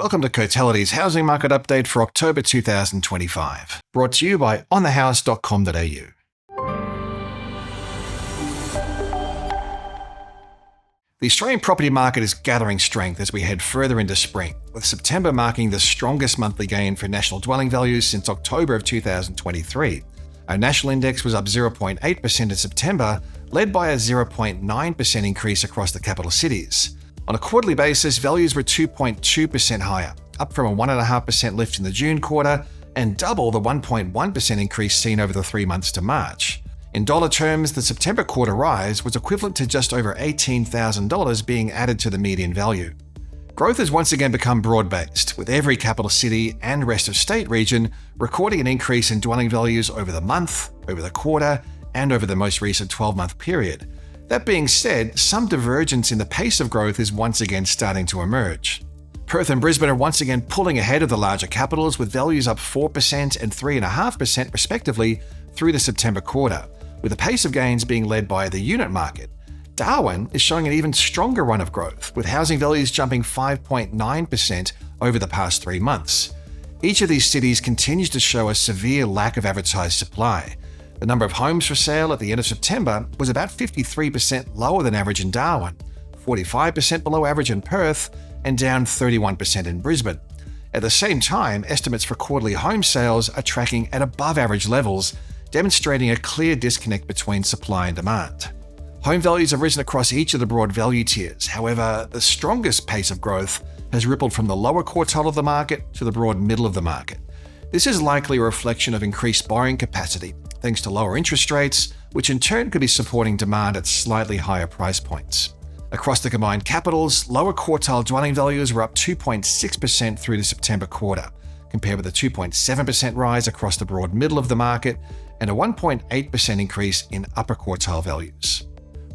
Welcome to Cotality's Housing Market Update for October 2025, brought to you by onthehouse.com.au. The Australian property market is gathering strength as we head further into spring, with September marking the strongest monthly gain for national dwelling values since October of 2023. Our national index was up 0.8% in September, led by a 0.9% increase across the capital cities. On a quarterly basis, values were 2.2% higher, up from a 1.5% lift in the June quarter and double the 1.1% increase seen over the 3 months to March. In dollar terms, the September quarter rise was equivalent to just over $18,000 being added to the median value. Growth has once again become broad-based, with every capital city and rest of state region recording an increase in dwelling values over the month, over the quarter, and over the most recent 12-month period. That being said, some divergence in the pace of growth is once again starting to emerge. Perth and Brisbane are once again pulling ahead of the larger capitals, with values up 4% and 3.5% respectively through the September quarter, with the pace of gains being led by the unit market. Darwin is showing an even stronger run of growth, with housing values jumping 5.9% over the past 3 months. Each of these cities continues to show a severe lack of advertised supply. The number of homes for sale at the end of September was about 53% lower than average in Darwin, 45% below average in Perth, and down 31% in Brisbane. At the same time, estimates for quarterly home sales are tracking at above average levels, demonstrating a clear disconnect between supply and demand. Home values have risen across each of the broad value tiers. However, the strongest pace of growth has rippled from the lower quartile of the market to the broad middle of the market. This is likely a reflection of increased borrowing capacity, thanks to lower interest rates, which in turn could be supporting demand at slightly higher price points. Across the combined capitals, lower quartile dwelling values were up 2.6% through the September quarter, compared with a 2.7% rise across the broad middle of the market and a 1.8% increase in upper quartile values.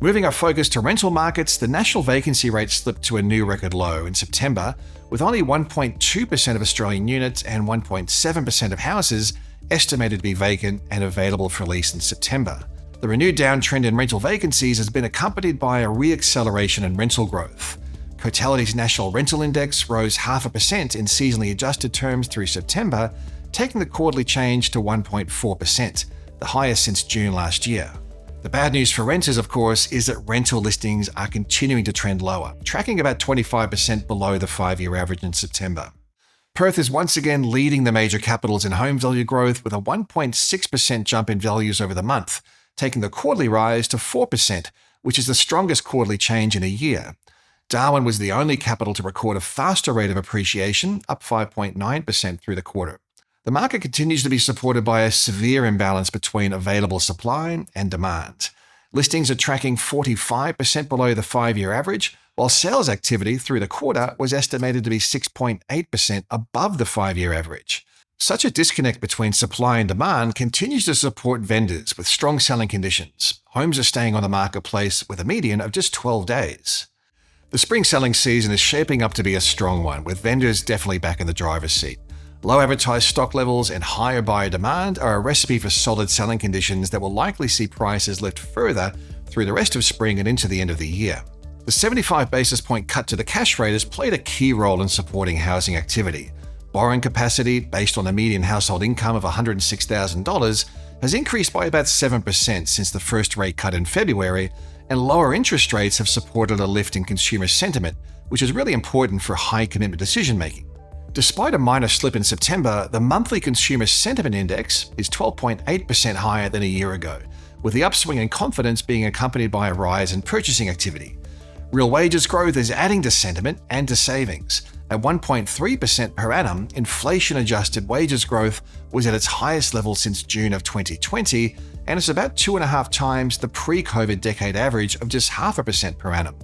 Moving our focus to rental markets, the national vacancy rate slipped to a new record low in September, with only 1.2% of Australian units and 1.7% of houses estimated to be vacant and available for lease in September. The renewed downtrend in rental vacancies has been accompanied by a re-acceleration in rental growth. Cotality's national rental index rose 0.5% in seasonally adjusted terms through September, taking the quarterly change to 1.4%, the highest since June last year. The bad news for renters, of course, is that rental listings are continuing to trend lower, tracking about 25% below the 5-year average in September. Perth is once again leading the major capitals in home value growth with a 1.6% jump in values over the month, taking the quarterly rise to 4%, which is the strongest quarterly change in a year. Darwin was the only capital to record a faster rate of appreciation, up 5.9% through the quarter. The market continues to be supported by a severe imbalance between available supply and demand. Listings are tracking 45% below the 5-year average, while sales activity through the quarter was estimated to be 6.8% above the 5-year average. Such a disconnect between supply and demand continues to support vendors with strong selling conditions. Homes are staying on the marketplace with a median of just 12 days. The spring selling season is shaping up to be a strong one, with vendors definitely back in the driver's seat. Low advertised stock levels and higher buyer demand are a recipe for solid selling conditions that will likely see prices lift further through the rest of spring and into the end of the year. The 75 basis point cut to the cash rate has played a key role in supporting housing activity. Borrowing capacity, based on a median household income of $106,000, has increased by about 7% since the first rate cut in February, and lower interest rates have supported a lift in consumer sentiment, which is really important for high commitment decision making. Despite a minor slip in September, the monthly consumer sentiment index is 12.8% higher than a year ago, with the upswing in confidence being accompanied by a rise in purchasing activity. Real wages growth is adding to sentiment and to savings. At 1.3% per annum, inflation-adjusted wages growth was at its highest level since June of 2020, and it's about 2.5 times the pre-COVID decade average of just 0.5% per annum.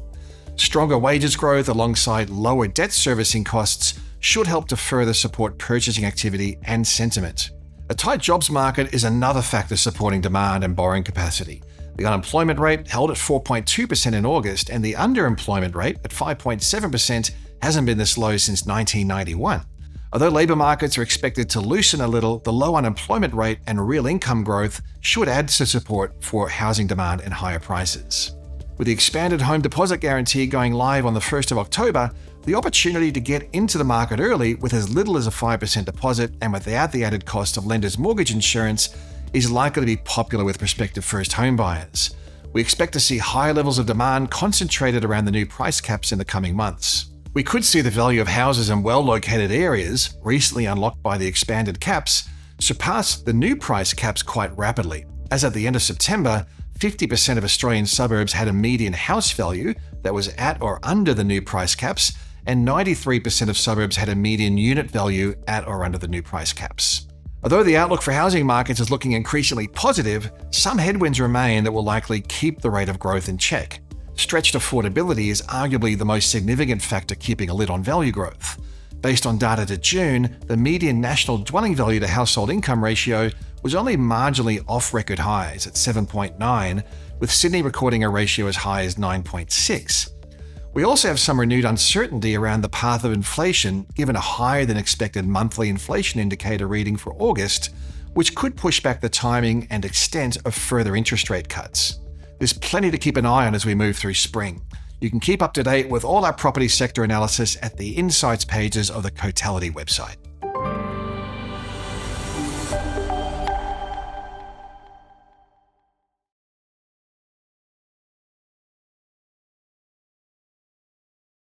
Stronger wages growth alongside lower debt servicing costs should help to further support purchasing activity and sentiment. A tight jobs market is another factor supporting demand and borrowing capacity. The unemployment rate held at 4.2% in August, and the underemployment rate at 5.7% hasn't been this low since 1991. Although labour markets are expected to loosen a little, the low unemployment rate and real income growth should add to support for housing demand and higher prices. With the expanded home deposit guarantee going live on the 1st of October, The opportunity to get into the market early with as little as a 5% deposit and without the added cost of lender's mortgage insurance is likely to be popular with prospective first home buyers. We expect to see high levels of demand concentrated around the new price caps in the coming months. We could see the value of houses in well-located areas, recently unlocked by the expanded caps, surpass the new price caps quite rapidly. As at the end of September, 50% of Australian suburbs had a median house value that was at or under the new price caps, and 93% of suburbs had a median unit value at or under the new price caps. Although the outlook for housing markets is looking increasingly positive, some headwinds remain that will likely keep the rate of growth in check. Stretched affordability is arguably the most significant factor keeping a lid on value growth. Based on data to June, the median national dwelling value to household income ratio was only marginally off record highs at 7.9, with Sydney recording a ratio as high as 9.6. We also have some renewed uncertainty around the path of inflation, given a higher than expected monthly inflation indicator reading for August, which could push back the timing and extent of further interest rate cuts. There's plenty to keep an eye on as we move through spring. You can keep up to date with all our property sector analysis at the Insights pages of the Cotality website.